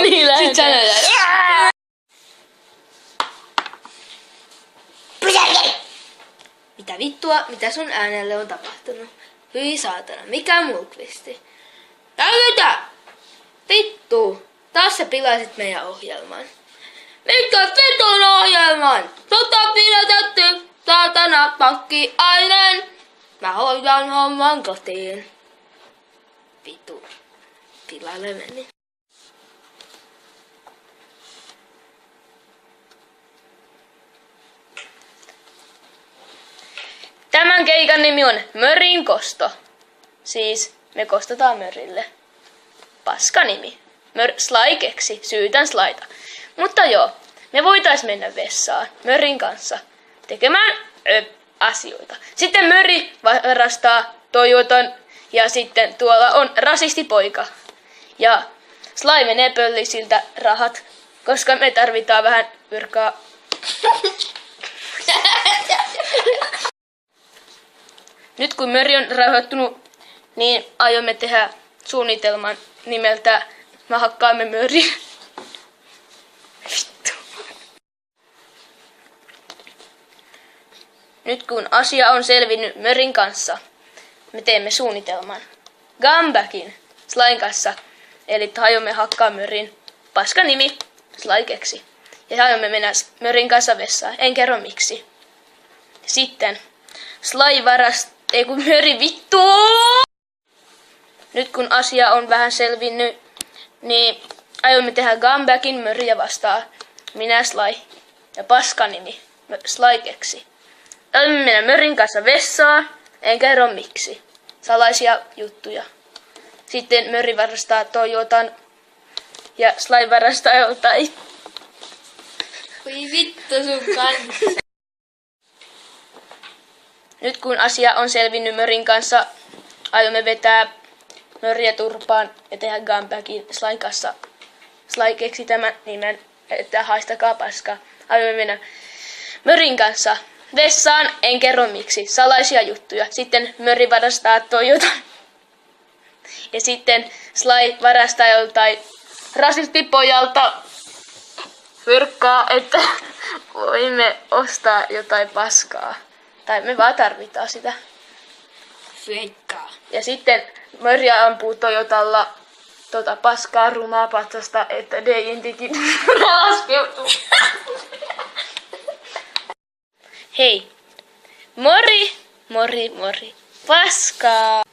Niin lähdetään. Sitten sanotaan. Mitä vittua, mitä sun äänelle on tapahtunut? Hyi saatana, mikä mulkvisti? Täytä! Vittu! Taas sä pilasit meidän ohjelman. Mitkä vitun ohjelman? Pidätetty, saatana, pakkiainen. Mä hoidan homman kotiin. Vittu. Pilalle meni. Tämän keikan nimi on Mörin kosto. Siis me kostetaan Mörille. Paska nimi. Sly keksi, syytän Slyta. Mutta joo, me voitais mennä vessaan Mörin kanssa tekemään asioita. Sitten Möri varastaa Toyotan ja sitten tuolla on rasistipoika. Ja Sly menee pöllisiltä rahat, koska me tarvitaan vähän virkaa. Nyt kun Möri on rauhoittunut, niin aiomme tehdä suunnitelman nimeltä Mä hakkaamme Möri. Vittu. Nyt kun asia on selvinnyt Mörin kanssa, me teemme suunnitelman Gambackin Slyn kanssa. Eli aiomme hakkaa Mörin. Paska nimi, Sly keksi. Ja aiomme mennä Mörin kanssa vessaan. En kerro miksi. Sitten Sly ei kun Möri vittu! Nyt kun asia on vähän selvinnyt, niin aiomme tehdä Gambackin Möriä vastaan. Minä Sly. Ja paska nimi, Sly keksi. Aiomme mennä Mörin kanssa vessaan. En kerro miksi. Salaisia juttuja. Sitten Möri varastaa Toyotan. Ja Sly varastaa joltain. Voi vittu sun kanssa. Nyt kun asia on selvinnyt Mörin kanssa, aiomme vetää Möriä turpaan ja tehdä Gambackin Slyn kanssa. Sly keksi tämän nimen, että haistakaa paskaa. Aiomme mennä Mörin kanssa vessaan, en kerro miksi. Salaisia juttuja. Sitten Möri varastaa Toyotan. Ja sitten Sly varastaa joltain rasistipojalta fyrkkaa, että voimme ostaa jotain paskaa. Tai me vaan tarvitaan sitä. Feikkaa. Ja sitten Möri ampuu Toyotalla paskaa rumaa patsasta, että DJ:ntikin laskeutuu. Hei. Mori. Paskaa.